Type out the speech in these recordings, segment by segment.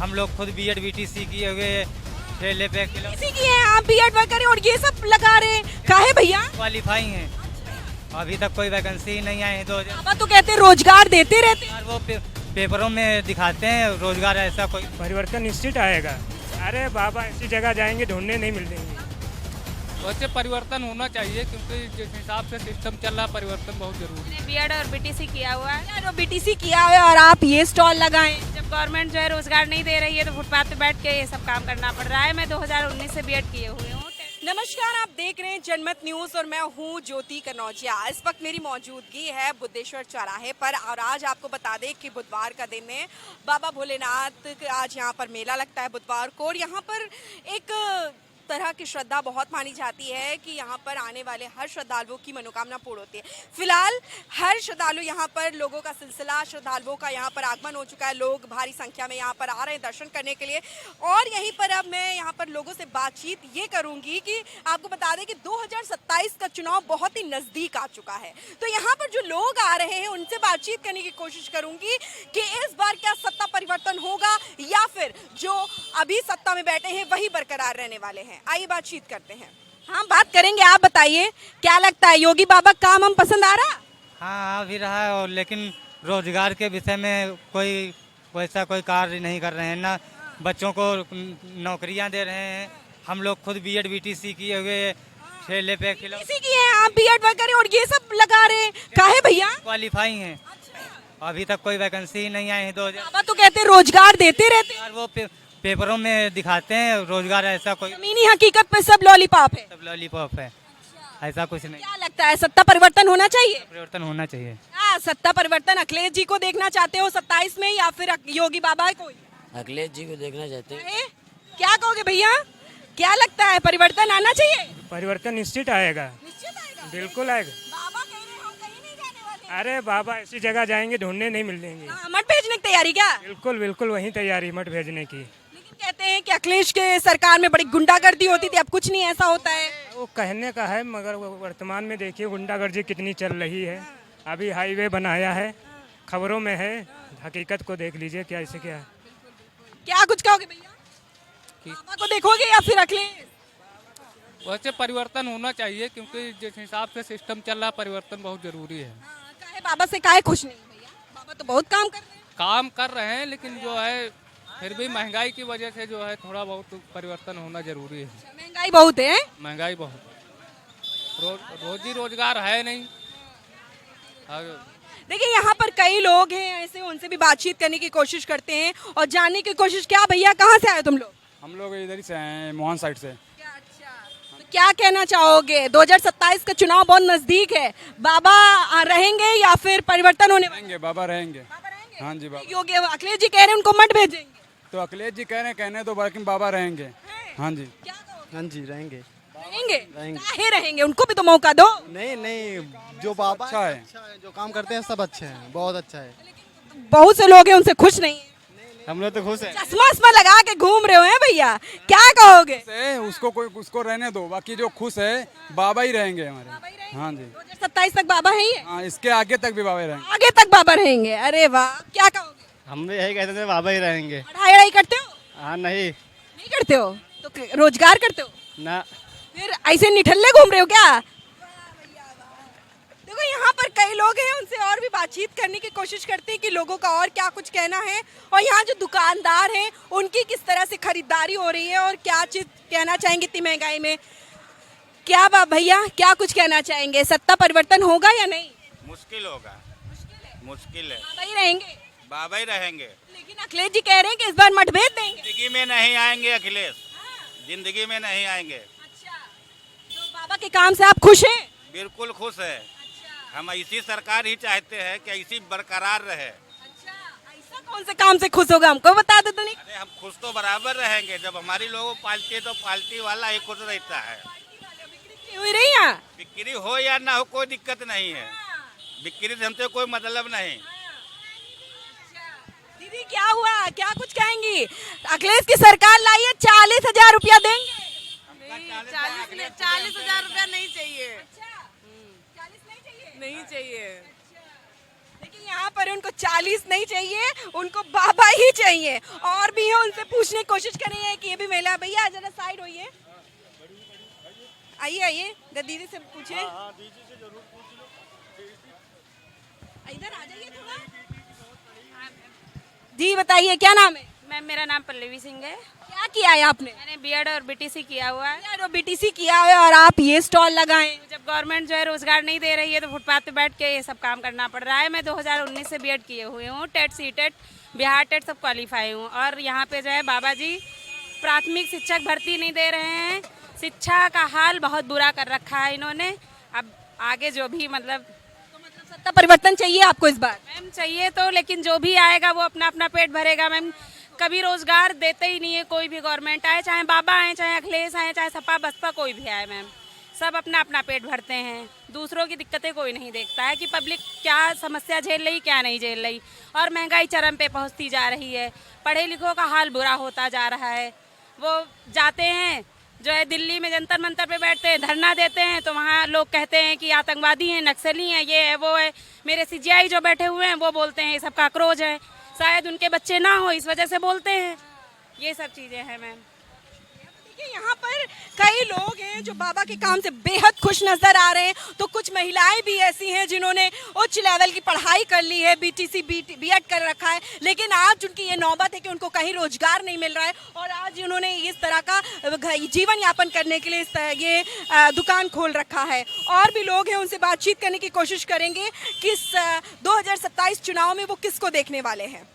हम लोग खुद बीएड बीटीसी किए हुए ठेले पे इसी की है आप बीएड वगैरह और ये सब लगा रहे हैं, काहे भैया? क्वालिफाई हैं। अभी तक कोई वैकेंसी नहीं आई है। 2000 बाबा तो कहते हैं रोजगार देते रहते हैं। वो पेपरों में दिखाते हैं रोजगार, ऐसा कोई परिवर्तन निश्चित आएगा। अरे बाबा ऐसी जगह जाएंगे ढूंढने नहीं मिलेंगे। वैसे परिवर्तन होना चाहिए क्योंकि जिस हिसाब से सिस्टम चल रहा है परिवर्तन बहुत जरूरी है। बीएड और बीटीसी किया हुआ है। जो बीटीसी किया है और आप ये स्टॉल लगाएं। जब गवर्नमेंट जो है रोजगार नहीं दे रही है तो फुटपाथ पे बैठ के ये सब काम करना पड़ रहा है। मैं 2019 से बीएड किए हुए हूँ। नमस्कार, आप देख रहे हैं जनमत न्यूज और मैं हूं ज्योति कनौजिया। इस वक्त मेरी मौजूदगी है बुद्धेश्वर चौराहे पर और आज आपको बता दें कि बुधवार का दिन है। बाबा भोलेनाथ आज यहाँ पर मेला लगता है बुधवार को और यहाँ पर एक तरह की श्रद्धा बहुत मानी जाती है कि यहाँ पर आने वाले हर श्रद्धालुओं की मनोकामना पूर्ण होती है। फिलहाल हर श्रद्धालु यहाँ पर लोगों का सिलसिला, श्रद्धालुओं का यहाँ पर आगमन हो चुका है। लोग भारी संख्या में यहाँ पर आ रहे हैं दर्शन करने के लिए और यहीं पर अब मैं यहाँ पर लोगों से बातचीत ये करूँगी कि आपको बता दें कि 2027 का चुनाव बहुत ही नज़दीक आ चुका है, तो यहाँ पर जो लोग आ रहे हैं उनसे बातचीत करने की कोशिश करूँगी कि इस बार क्या सत्ता परिवर्तन होगा या फिर जो अभी सत्ता में बैठे हैं वही बरकरार रहने वाले हैं। आइए बातचीत करते हैं। हम बात करेंगे, आप बताइए क्या लगता है योगी बाबा का काम हम पसंद आ रहा? हाँ आ भी रहा है, और लेकिन रोजगार के विषय में कोई वैसा कोई कार्य नहीं कर रहे हैं ना। बच्चों को नौकरियां दे रहे हैं। हम लोग खुद बीएड बीटीसी किए हुए ठेले पे इसी की है आप बीएड वगैरह और ये सब लगा रहे हैं, काहे भैया? क्वालिफाई हैं। अभी तक कोई वैकेंसी नहीं आई है। 2000 बाबा तो कहते हैं रोजगार देते रहते हैं। वो पेपरों में दिखाते हैं रोजगार, ऐसा कोई जमीनी हकीकत पे सब लॉलीपॉप है। सब लॉलीपॉप है, ऐसा कुछ नहीं। क्या लगता है सत्ता परिवर्तन होना चाहिए? परिवर्तन होना चाहिए। हाँ, सत्ता परिवर्तन अखिलेश जी को देखना चाहते हो 27 में या फिर योगी बाबा को? अखिलेश जी को देखना चाहते हैं। क्या कहोगे भैया, क्या लगता है परिवर्तन आना चाहिए? परिवर्तन निश्चित आएगा। निश्चित आएगा। बिल्कुल आएगा। बाबा कह रहे हैं हम कहीं नहीं जाने वाले। अरे बाबा ऐसी जगह जाएंगे ढूंढने नहीं मिलेंगे। मठ भेजने की तैयारी क्या? बिल्कुल बिल्कुल वही तैयारी मठ भेजने की। लेकिन कहते हैं कि अखिलेश के सरकार में बड़ी गुंडागर्दी होती थी, अब कुछ नहीं ऐसा होता है। वो कहने का है मगर वर्तमान में देखिए गुंडागर्दी कितनी चल रही है। अभी हाईवे बनाया है, खबरों में है, हकीकत को देख लीजिए क्या ऐसे क्या है। क्या कुछ कहोगे भैया, बाबा को देखोगे या फिर अखिलेश? वैसे परिवर्तन होना चाहिए क्योंकि जिस हिसाब से सिस्टम चल रहा है परिवर्तन बहुत जरूरी है। काहे बाबा से काहे खुश नहीं भैया? बाबा तो बहुत काम कर रहे हैं। काम कर रहे हैं लेकिन जो है फिर भी महंगाई की वजह से जो है थोड़ा बहुत परिवर्तन होना जरूरी है। महंगाई बहुत है। महंगाई बहुत, रोजी रोजगार है नहीं। देखिए यहाँ पर कई लोग हैं ऐसे, उनसे भी बातचीत करने की कोशिश करते हैं और जानने की कोशिश। क्या भैया कहाँ से आए तुम लोग? हम लोग इधर ही से हैं, मोहन साइड से। तो क्या कहना चाहोगे, 2027 का चुनाव बहुत नजदीक है, बाबा रहेंगे या फिर परिवर्तन होने वाला? रहेंगे, बाबा रहेंगे। हाँ जी बाबा। योगी अखिलेश जी कह रहे हैं उनको मत भेजेंगे, तो अखिलेश जी कह रहे कहने तो लेकिन बाबा रहेंगे। हाँ जी। क्या कहोगे? हाँ जी रहेंगे। रहेंगे? काहे रहेंगे, उनको भी तो मौका दो। नहीं नहीं, जो बाबा अच्छा है, जो काम करते हैं सब अच्छे हैं, बहुत अच्छा है। बहुत से लोग हैं उनसे खुश नहीं है। हम लोग तो खुश हैं। चश्मा उस्मा लगा के घूम रहे हो हैं भैया, क्या कहोगे? उसको रहने दो, बाकी जो खुश है बाबा ही रहेंगे हमारे। हाँ जी। 2027 तक बाबा है ही है? हाँ, इसके आगे तक भी बाबा ही रहेंगे। आगे तक बाबा रहेंगे? अरे वाह, क्या कहोगे? हम भी यही कहते थे, बाबा ही रहेंगे। पढ़ाई वढ़ाई करते हो? हाँ नहीं नहीं करते हो तो रोजगार करते हो? ना। फिर ऐसे निठल्ले घूम रहे हो क्या? देखो यहाँ पर कई लोग हैं, उनसे और भी बातचीत करने की कोशिश करते हैं कि लोगों का और क्या कुछ कहना है और यहाँ जो दुकानदार हैं उनकी किस तरह से खरीदारी हो रही है और क्या चीज कहना चाहेंगे इतनी महंगाई में। क्या भैया क्या कुछ कहना चाहेंगे, सत्ता परिवर्तन होगा या नहीं? मुश्किल होगा, मुश्किल है। बाबा ही रहेंगे? बाबा ही रहेंगे, लेकिन अखिलेश जी कह रहे हैं कि इस बार मत भेज देंगे। जिंदगी में नहीं आएंगे अखिलेश, जिंदगी में नहीं आएंगे। अच्छा, तो बाबा के काम से आप खुश हैं? बिल्कुल खुश है। हम ऐसी सरकार ही चाहते हैं कि ऐसी बरकरार रहे। अच्छा, ऐसा कौन से काम से खुश होगा हमको बता दो तो। नहीं, अरे हम खुश तो बराबर रहेंगे, जब हमारी लोगों पालती है तो पालती वाला ही खुश रहता है। हुई रही यहाँ बिक्री हो या ना हो कोई दिक्कत नहीं है, बिक्री से हमसे कोई मतलब नहीं। दीदी क्या हुआ, क्या कुछ कहेंगी? अखिलेश की सरकार लाई है, 40,000 रुपया देंगे। 40,000 रुपया नहीं चाहिए। 40 नहीं चाहिए? नहीं चाहिए। लेकिन यहाँ पर उनको 40 नहीं चाहिए, उनको बाबा ही चाहिए। और भी है, उनसे पूछने की कोशिश करेंगे कि ये भी महिला। भैया जरा साइड होइए, आइए आइए, दीदी से पूछे। इधर आ जाइए थोड़ा। जी बताइए क्या नाम है? मैम मेरा नाम पल्लवी सिंह है। क्या किया है आपने? मैंने बीएड और बीटीसी किया हुआ है। यार बीटीसी किया है और आप ये स्टॉल लगाएं। जब गवर्नमेंट जो है रोजगार नहीं दे रही है तो फुटपाथ पे बैठ के ये सब काम करना पड़ रहा है। मैं 2019 से बीएड किए हुए हूँ, टेट सीटेट बिहार टेट सब क्वालिफाई हूँ। और यहाँ पे जो है बाबा जी प्राथमिक शिक्षक भर्ती नहीं दे रहे हैं। शिक्षा का हाल बहुत बुरा कर रखा है इन्होंने। अब आगे जो भी मतलब सत्ता परिवर्तन चाहिए आपको इस बार? मैम चाहिए तो, लेकिन जो भी आएगा वो अपना अपना पेट भरेगा मैम। कभी रोजगार देते ही नहीं है कोई भी गवर्नमेंट आए, चाहे बाबा आए, चाहे अखिलेश आए, चाहे सपा बसपा कोई भी आए मैम। सब अपना अपना पेट भरते हैं, दूसरों की दिक्कतें कोई नहीं देखता है कि पब्लिक क्या समस्या झेल रही क्या नहीं झेल रही। और महंगाई चरम पे पहुंचती जा रही है, पढ़े लिखों का हाल बुरा होता जा रहा है। वो जाते हैं जो है दिल्ली में जंतर मंतर पे बैठते हैं, धरना देते हैं, तो वहाँ लोग कहते हैं कि आतंकवादी हैं, नक्सली हैं, ये है वो है। मेरे सीजीआई जो बैठे हुए हैं वो बोलते हैं ये सब काकरोच है, शायद उनके बच्चे ना हो इस वजह से बोलते हैं। ये सब चीज़ें हैं मैम। देखिए यहाँ पर कई लोग हैं जो बाबा के काम से बेहद खुश नजर आ रहे हैं, तो कुछ महिलाएं भी ऐसी हैं जिन्होंने उच्च लेवल की पढ़ाई कर ली है, बीटीसी बीएड कर रखा है, लेकिन आज उनकी ये नौबत है कि उनको कहीं रोजगार नहीं मिल रहा है। और आज उन्होंने इस तरह का जीवन यापन करने के लिए ये दुकान खोल रखा है। और भी लोग हैं, उनसे बातचीत करने की कोशिश करेंगे कि 2027 चुनाव में वो किसको देखने वाले हैं।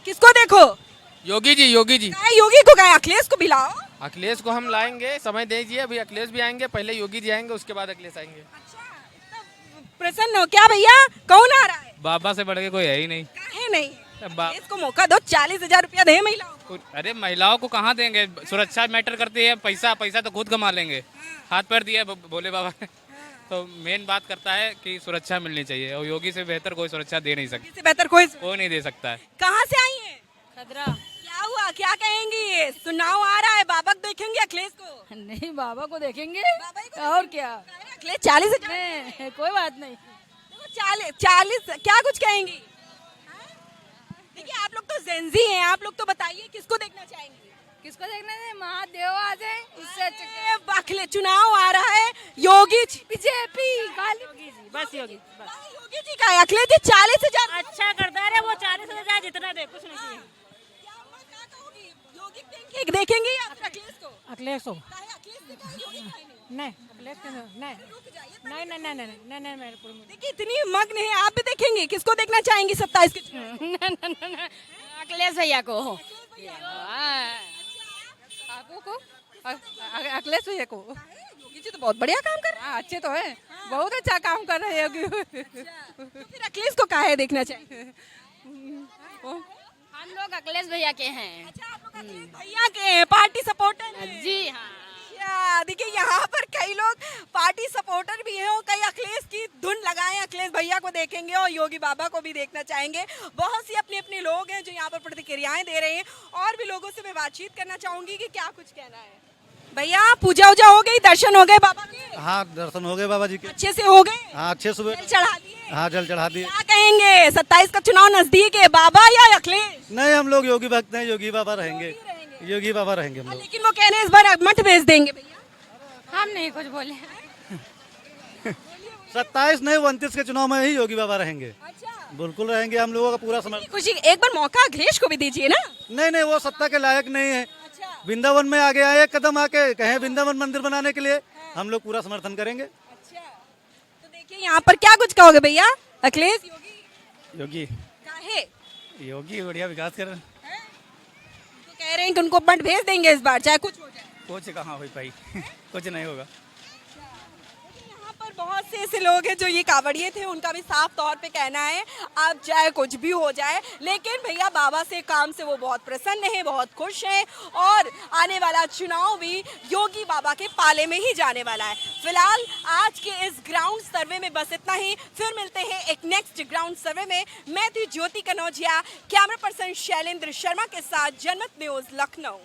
किसको देखो? योगी जी, योगी जी। योगी को कहें, अखिलेश को भी लाओ। अखिलेश को हम लाएंगे, समय दीजिए, अभी अखिलेश भी आएंगे, पहले योगी जी आएंगे, उसके बाद अखिलेश आएंगे। प्रसन्न हो क्या भैया? कौन आ रहा है? बाबा से बढ़ के कोई है ही नहीं। काहे नहीं? इसको मौका दो, 40,000 रुपया दे महिलाओं को। अरे महिलाओं को कहाँ देंगे? सुरक्षा मैटर करती है, पैसा पैसा तो खुद कमा लेंगे। हाथ पैर दिया भोले बाबा ने, तो मेन बात करता है कि सुरक्षा मिलनी चाहिए, और योगी से बेहतर कोई सुरक्षा दे नहीं सकता। इससे बेहतर कोई नहीं दे सकता है। कहाँ से आई है? खदरा। क्या हुआ, क्या कहेंगी? चुनाव आ रहा है, बाबा को देखेंगे अखिलेश को? नहीं, बाबा को देखेंगे। और क्या? अखिलेश 40,000? कोई बात नहीं। 40 क्या कुछ कहेंगी? देखिए आप लोग तो जेंजी हैं, आप लोग तो बताइए किसको देखना चाहेंगे? किसको देखना है? महादेव आ जाए, इससे अखिलेश चुनाव आ रहा है, योगी बीजेपी योगी जी, बस योगी बस। योगी जी का है, अखिलेश जी 40,000 अच्छा करता है वो, 40,000 जितना दे कुछ नहीं चाहिए। योगी देखेंगे या अखिलेश को? अखिलेश को नहीं, नहीं, अखिलेश को नहीं, नहीं नहीं नहीं नहीं नहीं मेरे को देखिए इतनी मग्न है, आप भी देखेंगे। किसको देखना चाहेंगे 27 के चुनाव? अखिलेश भैया को। अखिलेश भैया को। योगी जी तो बहुत बढ़िया काम कर रहे हैं। अच्छे तो है, बहुत अच्छा काम कर रहे हैं योगी। तो फिर अखिलेश को काहे देखना चाहिए? हम लोग अखिलेश भैया के हैं। अच्छा आप लोग अखिलेश भैया के हैं, पार्टी सपोर्टर हैं? जी हाँ। देखिए यहाँ पर कई लोग पार्टी सपोर्टर भी हैं और कई अखिलेश की धुन लगाए अखिलेश भैया को देखेंगे और योगी बाबा को भी देखना चाहेंगे। बहुत सी अपने अपने लोग हैं जो यहाँ पर प्रतिक्रियाएं दे रहे हैं, और भी लोगों से मैं बातचीत करना चाहूंगी कि क्या कुछ कहना है। भैया पूजा उजा हो गई, दर्शन हो गए बाबा के? हाँ दर्शन हो गए बाबा जी के। अच्छे से हो गए? हाँ अच्छे सुबह जल चढ़ा दिए? हाँ जल चढ़ा दिए। क्या कहेंगे, 27 का चुनाव नजदीक है, बाबा या अखिलेश? नहीं हम लोग योगी भक्त हैं, योगी बाबा रहेंगे, योगी बाबा रहेंगे हम लोग। लेकिन वो कह रहे हैं इस बार मठ भेज देंगे। भैया हम नहीं कुछ बोले। 27 नहीं 29 के चुनाव में ही योगी बाबा रहेंगे। अच्छा बिल्कुल रहेंगे, हम लोगों का पूरा समर्थन। खुशी एक बार मौका अखिलेश को भी दीजिए ना। नहीं वो सत्ता के लायक नहीं है। वृंदावन में आगे आए एक कदम आके कहे वृंदावन मंदिर बनाने के लिए, हम लोग पूरा समर्थन करेंगे। अच्छा तो देखिए यहाँ पर क्या कुछ कहोगे भैया? अखिलेश योगी काहे? योगी बढ़िया विकास कर रहे हैं। तो कह रहे हैं कि उनको मठ भेज देंगे इस बार, चाहे कुछ हो जाए। कुछ कहाँ हो पाई कुछ नहीं होगा। यहाँ पर बहुत से ऐसे लोग हैं जो ये कावड़िए थे, उनका भी साफ तौर पे कहना है अब चाहे कुछ भी हो जाए, लेकिन भैया बाबा से काम से वो बहुत प्रसन्न है, बहुत खुश हैं, और आने वाला चुनाव भी योगी बाबा के पाले में ही जाने वाला है। फिलहाल आज के इस ग्राउंड सर्वे में बस इतना ही, फिर मिलते हैं एक नेक्स्ट ग्राउंड सर्वे में। मैं थी ज्योति कनौजिया, कैमरा पर्सन शैलेंद्र शर्मा के साथ, जनमत न्यूज लखनऊ।